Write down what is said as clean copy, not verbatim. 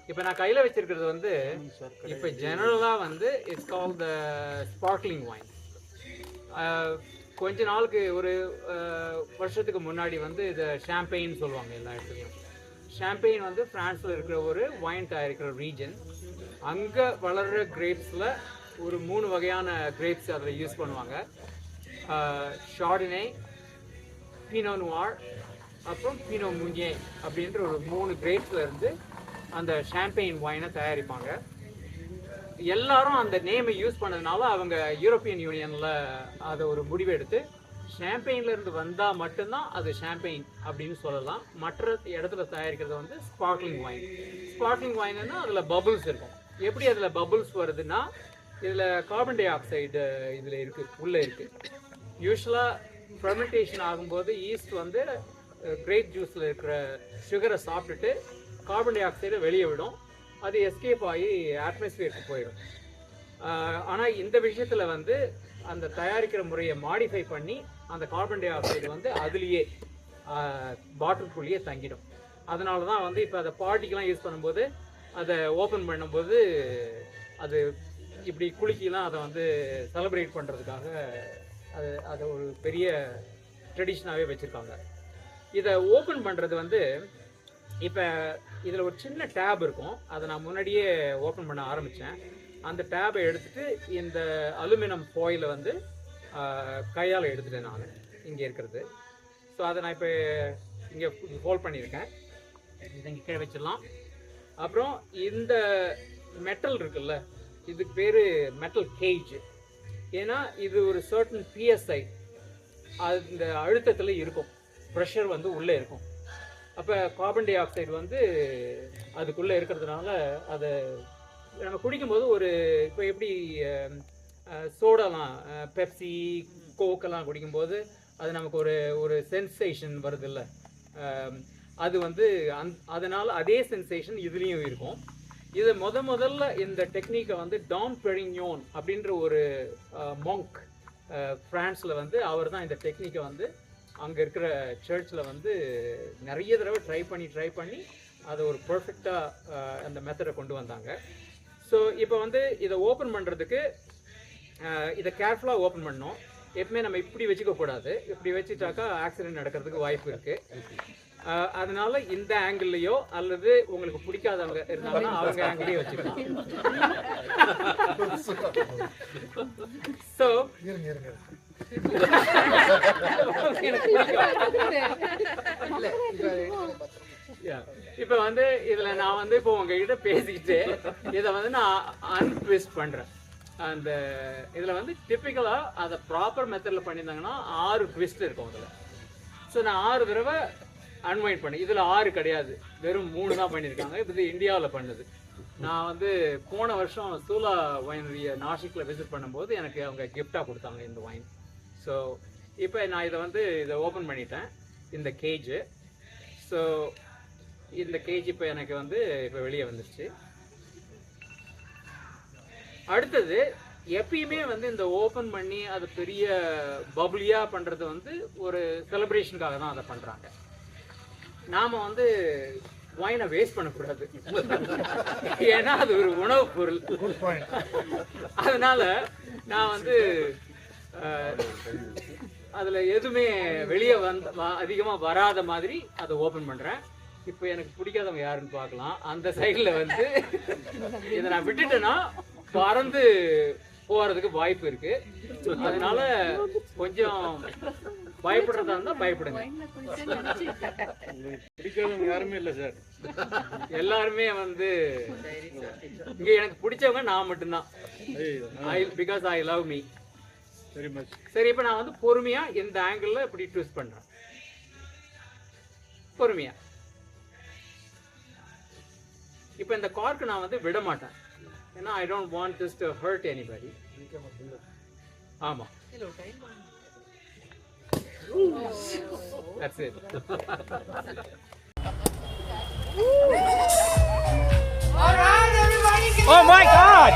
இப்போ நான் கையில் வச்சிருக்கிறது வந்து இப்போ ஜெனரலாக வந்து it's call the sparkling wine. கொஞ்ச நாளுக்கு ஒரு வருஷத்துக்கு முன்னாடி வந்து இதை ஷாம்பெயின் சொல்லுவாங்க எல்லா இடத்துலையும். ஷாம்பெயின் வந்து ஃப்ரான்ஸில் இருக்கிற ஒரு வைன் தயாரிக்கிற ரீஜன். அங்கே வளர்கிற கிரேப்ஸில் ஒரு 3 வகையான கிரேப்ஸ் அதில் யூஸ் பண்ணுவாங்க. ஷார்டினே, பீனோ நுவார், அப்புறம் பீனோ முனியே அப்படின்ற ஒரு 3 கிரேப்ஸில் இருந்து அந்த ஷாம்பெயின் வைனை தயாரிப்பாங்க. எல்லாரும் அந்த நேமை யூஸ் பண்ணதுனால அவங்க யூரோப்பியன் யூனியனில் அதை ஒரு முடிவு எடுத்து ஷாம்பெயின்லேருந்து வந்தால் மட்டும்தான் அது ஷாம்பெயின் அப்படின்னு சொல்லலாம். மற்ற இடத்துல தயாரிக்கிறது வந்து ஸ்பார்க்லிங் வைன். ஸ்பார்க்லிங் வைன்னா அதில் பபுள்ஸ் இருக்கும். எப்படி அதில் பபுள்ஸ் வருதுன்னா இதில் கார்பன் டை ஆக்சைடு இதில் இருக்குது, உள்ளே இருக்குது. யூஸ்வலாக ஃபெர்மெண்டேஷன் ஆகும்போது ஈஸ்ட் வந்து கிரேப் ஜூஸில் இருக்கிற சுகரை சாப்பிட்டுட்டு கார்பன் டை ஆக்சைடை வெளியே விடும். அது எஸ்கேப் ஆகி அட்மாஸ்பியருக்கு போயிடும். ஆனால் இந்த விஷயத்தில் வந்து அந்த தயாரிக்கிற முறையை மாடிஃபை பண்ணி அந்த கார்பன் டை ஆக்சைடு வந்து அதுலேயே பாட்டிலுக்குள்ளேயே தங்கிடும். அதனால தான் வந்து இப்போ அதை பார்ட்டிக்கெலாம் யூஸ் பண்ணும்போது அதை ஓப்பன் பண்ணும்போது அது இப்படி குலுக்கிலாம் அதை வந்து செலிப்ரேட் பண்ணுறதுக்காக அதை ஒரு பெரிய ட்ரெடிஷனாகவே வச்சுருக்காங்க. இதை ஓப்பன் பண்ணுறது வந்து இப்போ இதில் ஒரு சின்ன டேப் இருக்கும். அதை நான் முன்னாடியே ஓப்பன் பண்ண ஆரம்பித்தேன். அந்த டேபை எடுத்துகிட்டு இந்த அலுமினியம் ஃபாயிலை வந்து கையால் எடுத்துட்டேன் நான் இங்கே இருக்கிறது. ஸோ அதை நான் இப்போ இங்கே ஹோல்ட் பண்ணியிருக்கேன். இதை இங்கே கீழே வச்சிடலாம். அப்புறம் இந்த மெட்டல் இருக்குல்ல, இதுக்கு பேர் மெட்டல் கேஜ். ஏன்னா இது ஒரு சர்டன் பிஎஸ்ஐ அந்த அழுத்தத்தில் இருக்கும், ப்ரெஷர் வந்து உள்ளே இருக்கும். அப்போ கார்பன் டை ஆக்சைடு வந்து அதுக்குள்ளே இருக்கிறதுனால அதை நம்ம குடிக்கும்போது ஒரு இப்போ எப்படி சோடாலாம் பெப்சி கோக்கெல்லாம் குடிக்கும்போது அது நமக்கு ஒரு சென்சேஷன் வருது இல்லை, அது வந்து அதனால் அதே சென்சேஷன் இதுலேயும் இருக்கும். இது முதல்ல இந்த டெக்னிக்கை வந்து டாம் பெரிக்ஞான் அப்படின்ற ஒரு மொங்க் ஃப்ரான்ஸில் வந்து அவர் தான் இந்த டெக்னிக்கை வந்து அங்கே இருக்கிற சர்ச்சில் வந்து நிறைய தடவை ட்ரை பண்ணி அதை ஒரு பர்ஃபெக்டாக அந்த மெத்தடை கொண்டு வந்தாங்க. ஸோ இப்போ வந்து இதை ஓப்பன் பண்ணுறதுக்கு இதை கேர்ஃபுல்லாக ஓப்பன் பண்ணோம். எப்பவுமே நம்ம இப்படி வச்சுக்கக்கூடாது. இப்படி வச்சுட்டாக்கா ஆக்சிடென்ட் நடக்கிறதுக்கு வாய்ப்பு இருக்குது. அதனால இந்த ஆங்கிள்லையோ அல்லது உங்களுக்கு பிடிக்காதவங்க இருந்தாங்கன்னா அவங்க ஆங்கிளையோ வச்சுக்கலாம். ஸோ இப்போ வந்து இதில் நான் வந்து இப்போ உங்ககிட்ட பேசிக்கிட்டு இதை வந்து நான் அன்ட்விஸ்ட் பண்ணுறேன். அந்த இதில் வந்து டிப்பிக்கலாக அதை ப்ராப்பர் மெத்தடில் பண்ணியிருந்தாங்கன்னா 6 ட்விஸ்ட் இருக்கும் அதில். ஸோ நான் 6 தடவை அன்வைண்ட் பண்ணி இதில் 6 கிடையாது, வெறும் 3 தான் பண்ணியிருக்காங்க. இது இந்தியாவில் பண்ணுது. நான் வந்து போன வருஷம் சூலா வைனரிய நாசிக்கில் விசிட் பண்ணும்போது எனக்கு அவங்க கிஃப்டாக கொடுத்தாங்க இந்த வைன். ஸோ இப்போ நான் இதை ஓப்பன் பண்ணிட்டேன் இந்த கேஜு. ஸோ இந்த கேஜ் இப்போ எனக்கு வந்து இப்போ வெளியே வந்துருச்சு. அடுத்தது எப்பயுமே வந்து இந்த ஓப்பன் பண்ணி அது பெரிய பப்ளியாக பண்ணுறது வந்து ஒரு செலிப்ரேஷனுக்காக தான் அதை பண்ணுறாங்க. நாம் வந்து வைனை வேஸ்ட் பண்ணக்கூடாது, ஏன்னா அது ஒரு உணவு பொருள். அதனால நான் வந்து அதில் எதுவுமே வெளியே அதிகமாக வராத மாதிரி அதை ஓப்பன் பண்ணுறேன். இப்போ எனக்கு பிடிக்காதவங்க யாருன்னு பார்க்கலாம். அந்த சைடில் வந்து இதை நான் விட்டுட்டேன்னா பறந்து போகிறதுக்கு வாய்ப்பு இருக்கு. அதனால கொஞ்சம் பயப்படுறதா இருந்தால் பயப்படுங்க. பிடிக்காதவங்க யாருமே இல்லை சார், எல்லாருமே வந்து இங்கே எனக்கு பிடிச்சவங்க நான் மட்டும்தான். Because I love me very much. சரி, இப்போ நான் வந்து பொறுமையாக இந்த ஆங்கிளில் இப்படி ட்விஸ்ட் பண்ணுறேன். பொறுமையா இப்போ இந்த கார்க்கு நான் வந்து விட மாட்டேன், ஏன்னா I don't want this to hurt anybody. ஆமா, that's it. All right, everybody. Oh my God!